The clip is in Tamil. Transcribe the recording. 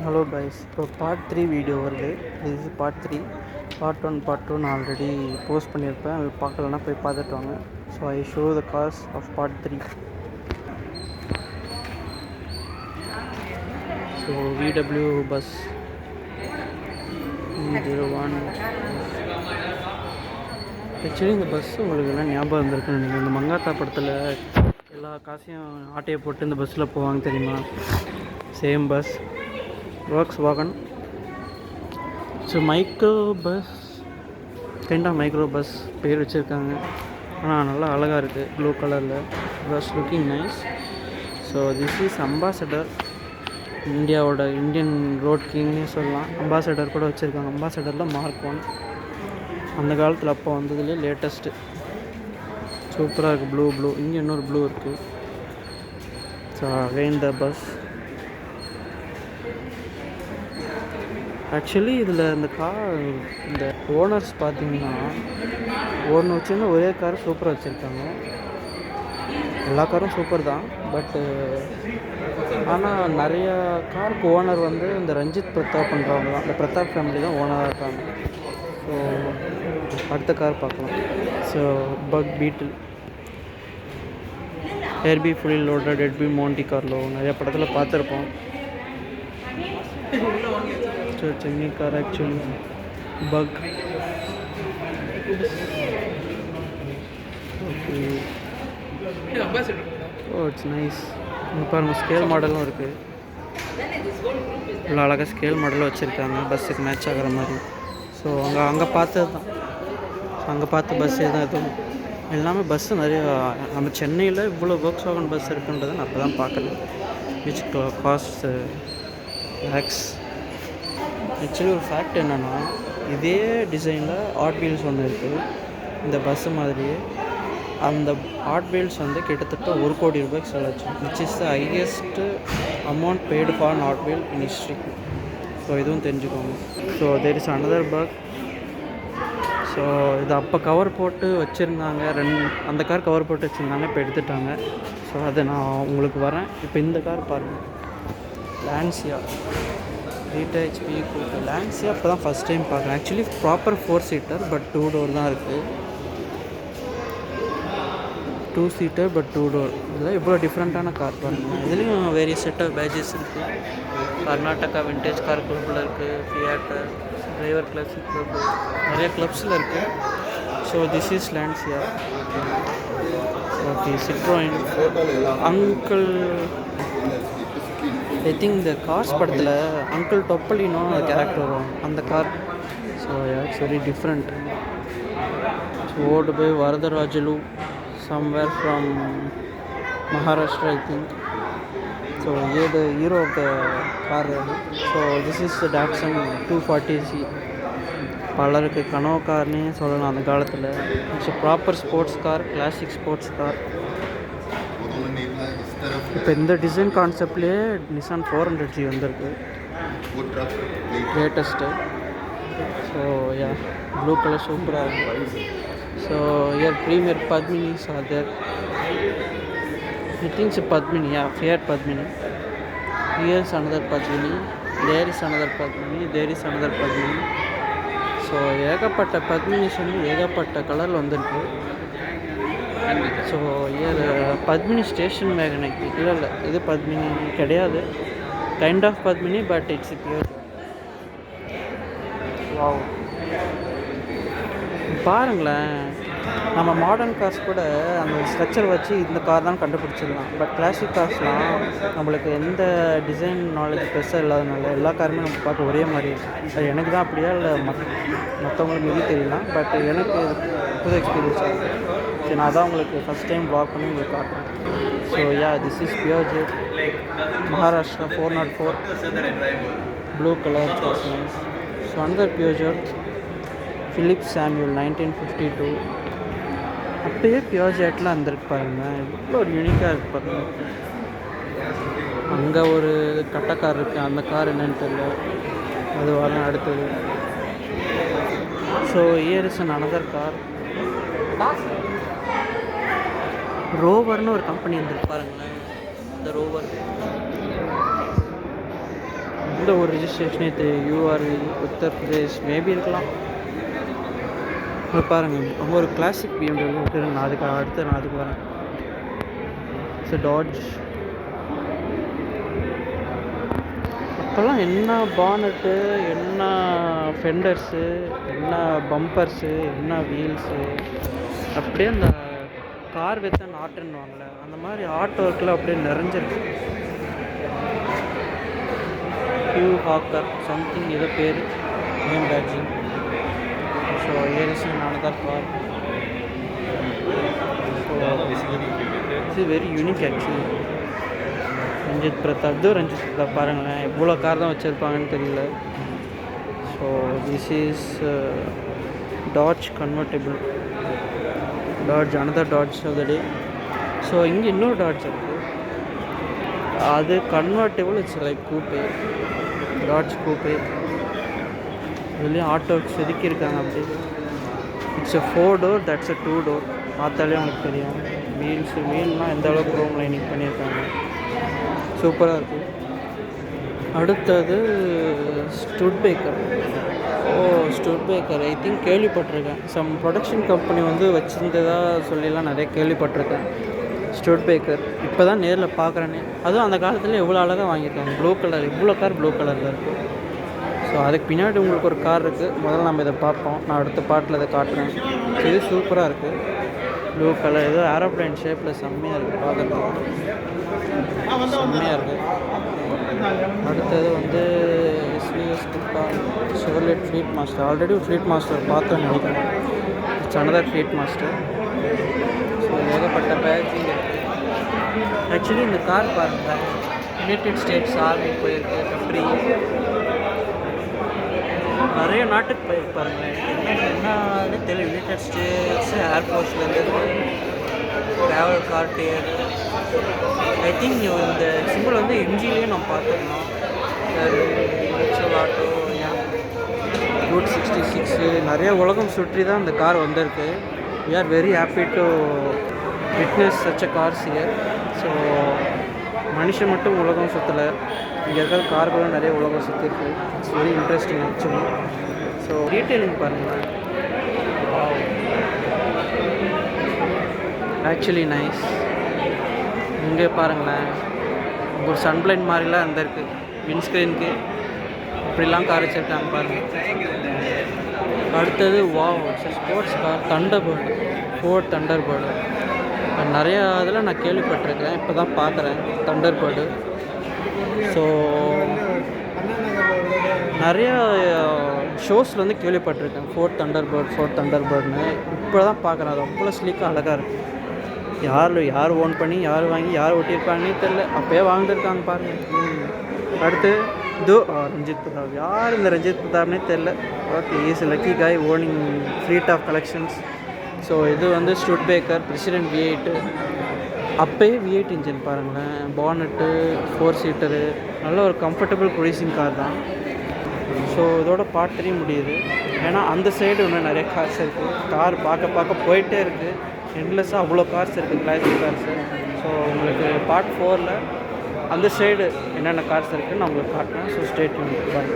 ஹலோ கைஸ், இப்போ பார்ட் 3 வீடியோ வருது. இது பார்ட் 3. பார்ட் 1 நான் ஆல்ரெடி போஸ்ட் பண்ணியிருப்பேன். அது பார்க்கலன்னா போய் பார்த்துட்டு வாங்க. So I show the cars of part 3. So VW bus E01. Actually இந்த பஸ் உங்களுக்கு எல்லாம் ஞாபகம் இருந்திருக்குன்னு நினைக்கிறேன். இந்த மங்காத்தா படத்தில் எல்லா காசையும் ஆட்டையை போட்டு இந்த பஸ்ஸில் போவாங்க தெரியுமா? Same bus, Volkswagen. So micro bus, kind of micro bus பேர் வச்சுருக்காங்க. ஆனால் நல்லா அழகாக இருக்குது, ப்ளூ கலரில். Bus looking nice. So this is Ambassador, Indian road கிங்னே சொல்லலாம். அம்பாசடர் கூட வச்சுருக்காங்க. அம்பாசடரில் மார்க் 1 அந்த காலத்தில் அப்போ வந்ததுலேயே லேட்டஸ்ட்டு. சூப்பராக இருக்குது. ப்ளூ இங்கே இன்னொரு ப்ளூ இருக்குது. So again the bus. Actually இதில் இந்த ஓனர்ஸ் பார்த்தீங்கன்னா ஒன்று வச்சுருந்து ஒரே கார் சூப்பராக வச்சுருக்காங்க. எல்லா காரும் சூப்பர் தான், பட்டு ஆனால் நிறையா காருக்கு ஓனர் வந்து இந்த ரஞ்சித் பிரதாப் பண்ணுறவங்க தான். இந்த பிரதாப் ஃபேமிலி தான் ஓனராக இருக்காங்க. ஸோ அடுத்த கார் பார்க்கலாம். ஸோ பக் பீட்டில், ஏர்பி ஃபுல்லி லோடட், எட்பி மோண்டி கார்லோ நிறைய படத்தில் பார்த்துருப்போம். Chennai car actually. Bug. Okay. Oh, it's nice. இங்கே பாருங்கள், ஸ்கேல் மாடலும் இருக்குது. இவ்வளோ அழகாக ஸ்கேல் மாடலும் வச்சுருக்காங்க, பஸ்ஸுக்கு மேட்ச் ஆகிற மாதிரி. ஸோ அங்கே பார்த்தது தான், அங்கே பார்த்த பஸ்ஸே தான் எதுவும் எல்லாமே. பஸ்ஸு நிறைய நம்ம சென்னையில் இவ்வளோ Volkswagen பஸ் இருக்குன்றதை நான் அப்போ தான் பார்க்குறேன். Which cost lakhs. ஆக்சுவலி ஒரு ஃபேக்ட் என்னென்னா, இதே டிசைனில் ஹாட் வீல்ஸ் ஒன்று இருக்குது இந்த பஸ்ஸு மாதிரியே. அந்த ஹாட் வீல்ஸ் வந்து கிட்டத்தட்ட 1 கோடி ரூபாய்க்கு செலவாச்சு, which is the highest amount paid for hot wheel in history. So இதுவும் தெரிஞ்சுக்கோங்க. So there is another bug. So இது அப்போ கவர் போட்டு வச்சுருந்தாங்க, அந்த கார் கவர் போட்டு வச்சுருந்தாங்க, இப்போ எடுத்துட்டாங்க. ஸோ அதை நான் உங்களுக்கு வரேன். இப்போ இந்த கார் பாருங்கள், லான்சியா 8 HP லான்சியா. இப்போ தான் ஃபஸ்ட் டைம் பார்க்குறேன். Actually proper 4 seater but 2 door தான் இருக்குது. 2 சீட்டர் பட் 2 டோர். இதெல்லாம் இவ்வளோ டிஃப்ரெண்ட்டான கார் பாருங்கள். இதுலேயும் வேரியஸ் செட் ஆஃப் பேஜஸ் இருக்குது. கர்நாடகா விண்டேஜ் கார் கிளப்பில் இருக்குது, ஃபியாட்டு, டிரைவர் கிளப்ஸ் கிளப், நிறைய கிளப்ஸில் இருக்குது. So this is Lancia. Okay, Citroen. Uncle, I think இந்த கார்ஸ் படத்தில் அங்கிள் டொப்பலினோ கேரக்டர் வரும், அந்த car. So it's very different. So owned by Varadarajalu, somewhere from Maharashtra I think. So ஏது hero of the car. So this is Datsun 240C. பலருக்கு கனவு கார்னே சொல்லலாம் அந்த காலத்தில். It's proper sports car, classic sports car. இப்போ இந்த டிசைன் கான்செப்ட்லேயே நிசான் 400G வந்திருக்கு, latest. So yeah, blue colour சூப்பராக இருக்குது. So here premier Padminis are there. It thinks Padmini, yeah, Fiat Padmini. Here is another Padmini, there is another Padmini, there is another Padmini. So ஏகப்பட்ட பத்மினிஸ் வந்து ஏகப்பட்ட கலரில் வந்திருக்கு. So here Padmini station wagon. இல்லை, இது பத்மினி கிடையாது, kind of Padmini, but it's pure. Wow, பாருங்களேன். நம்ம மாடர்ன் கார்ஸ் கூட அந்த ஸ்ட்ரக்சர் வச்சு இந்த கார் தான் கண்டுபிடிச்சிடலாம். பட் கிளாசிக் கார்ஸ்லாம் நம்மளுக்கு எந்த டிசைன் நாலேஜ் பெருசாக இல்லாதனால எல்லா காருமே நம்ம பார்க்க ஒரே மாதிரி இருக்குது. அது எனக்கு தான் அப்படியா இல்லை மற்றவங்களுக்கு மீறி தெரியலாம், பட் எனக்கு புது எக்ஸ்பீரியன்ஸ் ஆகுது. சரி, நான் தான் உங்களுக்கு ஃபஸ்ட் டைம் வாக் பண்ணி உங்களுக்கு காட்டுறேன். So yeah, this is Peugeot Maharashtra 404, blue colour. So another Peugeot Philip Samuel 1952. அப்போயே பியோஜெட்டில் வந்திருக்கு பாருங்கள், இவ்வளோ ஒரு யூனிக்காக இருக்குது பாருங்கள். அங்கே ஒரு கட்டை கார் இருக்குது, அந்த கார் என்னன்னு தெரியல, அது வரலாம் அடுத்தது. So here is another car, ரோவர்னு ஒரு கம்பெனி வந்துருக்கு பாருங்களேன். இந்த ரோவர் எந்த ஒரு ரிஜிஸ்ட்ரேஷனே தெரியும். யூஆர்வி உத்தரப்பிரதேஷ் மேபி இருக்கலாம். பாருங்கள் ரொம்ப ஒரு கிளாசிக் BMW இருக்குது. நான் அதுக்கு வரேன். ஸோ டாட்ஜ் அப்போல்லாம் என்ன பானட்டு, என்ன ஃபெண்டர்ஸு, என்ன பம்பர்ஸு, என்ன வீல்ஸு, அப்படியே அந்த கார் வித்த நாட்டுன்னுவாங்களே அந்த மாதிரி ஆர்ட் ஒர்க்கில் அப்படியே நிறைஞ்சிருக்கு. ஹியூ ஹாக்கர் சம்திங் ஏதோ பேர் name badging. So Aries another car. So it's very unique actually. Ranjith Pratap பாருங்களேன் எவ்வளோ கார் தான் வச்சுருப்பாங்கன்னு தெரியல. So this is Dodge convertible. Dodge another Dodge of the day. So இங்கே இன்னொரு டாட்ஜ் இருக்குது, அது convertible. It's like coupe, Dodge coupe. இதுலேயும் ஆட்டோ செதுக்கியிருக்காங்க அப்படி. It's a 4 door, that's a 2 door. பார்த்தாலே உங்களுக்கு தெரியும். வீல்லாம் எந்த அளவுக்கு க்ரோம் லைனிங் பண்ணியிருக்காங்க, சூப்பராக இருக்குது. அடுத்தது ஸ்டுட்பேக்கர். ஸ்டுட்பேக்கர் ஐ திங்க் கேள்விப்பட்டிருக்கேன். சம் ப்ரொடக்ஷன் கம்பெனி வந்து வச்சுருந்ததா சொல்லிலாம் நிறைய கேள்விப்பட்டிருக்கேன். ஸ்டுட்பேக்கர் இப்போ தான் நேரில் பார்க்குறேன்னே. அதுவும் அந்த காலத்தில் எவ்வளோ அழகாக வாங்கியிருக்காங்க. ப்ளூ கலர், இவ்வளோ கார் ப்ளூ கலரில் இருக்குது. ஸோ அதுக்கு பின்னாடி உங்களுக்கு ஒரு கார் இருக்குது. முதல்ல நம்ம இதை பார்ப்போம், நான் அடுத்த பாட்டில் இதை காட்டுறேன். இது சூப்பராக இருக்குது, ப்ளூ கலர். ஏதோ ஏரோப்ளைன் ஷேப்பில் செம்மையாக இருக்குது, பார்க்குறதுக்கு செம்மையாக இருக்குது. அடுத்தது வந்து SVS Chevrolet Fleetmaster. Already Fleetmaster பார்த்தோன்னு நினைக்கிறேன். It's another Fleetmaster. So ஏகப்பட்ட பேக்கிங் இருக்குது. ஆக்சுவலி இந்த கார் பாருங்கள், யுனைடெட் ஸ்டேட்ஸ் ஆர்மி போயிருக்கு, கண்ட்ரி நிறைய நாட்டுக்கு போயிருப்பாருங்க. என்னன்னு தெரியல. யுனைடெட் ஸ்டேட்ஸ் ஏர்ஃபோர்ஸ்லேருந்து ட்ராவல் கார்டியர். ஐ திங்க் இந்த சிம்பிள் வந்து எம்ஜிலேயே நம்ம பார்த்துருந்தோம். ஆட்டோ ரூட் 66 நிறைய உலகம் சுற்றி தான் இந்த கார் வந்திருக்கு. We are very happy to witness such a cars here. So மனுஷன் மட்டும் உலகம் சுற்றலை, இங்கே இருக்கிற கார்களும் நிறைய உலகம் சுற்றிருக்கு. It's very interesting actually. So detailing பாருங்கள், ஆக்சுவலி நைஸ். இங்கே பாருங்களேன், ஒரு சன்பிளைன் மாதிரிலாம் அந்த இருக்குது விண்ட்ஸ்க்ரீனுக்கு. இப்படிலாம் கார் வச்சுருக்காங்க பாருங்கள். அடுத்தது ஸ்போர்ட்ஸ் கார் தண்டர்பர்டு, ஃபோர்ட் தண்டர்பர்டு. நிறையா இதில் நான் கேள்விப்பட்டிருக்கேன், இப்போ தான் பார்க்குறேன் தண்டர்பர்டு. ஸோ நிறையா ஷோஸில் வந்து கேள்விப்பட்டிருக்கேன் ஃபோர்ட் தண்டர்பர்ட்னு. இப்போ தான் பார்க்குறேன், அது அவ்வளோ ஸ்லீக்காக அழகாக இருக்குது. யார் ஓன் பண்ணி யார் வாங்கி யார் ஒட்டியிருப்பாங்கன்னே தெரில, அப்போயே வாழ்ந்துருக்காங்க பாருங்கள். அடுத்து ரஞ்சித் பிரதாப். யார் இந்த ரஞ்சித் பிரதாப்னே தெரில. Okay, is lucky guy owning fleet of collections. So இது வந்து ஸ்டுட்பேக்கர் பிரசிடென்ட் V8. அப்போயே V8 இன்ஜின் பாருங்களேன், பானட்டு 4 சீட்டரு, நல்ல ஒரு கம்ஃபர்டபுள் க்ரூசிங் கார் தான். ஸோ இதோட பார்ட் 3 முடியுது. ஏன்னா அந்த சைடு இன்னும் நிறைய கார்ஸ் இருக்குது. கார் பார்க்க போயிட்டே இருக்குது, எண்ட்லெஸ்ஸாக அவ்வளோ கார்ஸ் இருக்குது, கிளாசிக் கார்ஸு. ஸோ உங்களுக்கு பார்ட் 4ல் அந்த சைடு என்னென்ன கார்ஸ் இருக்குதுன்னு நான் உங்களுக்கு காட்டுறேன். So stay tuned. பாய்.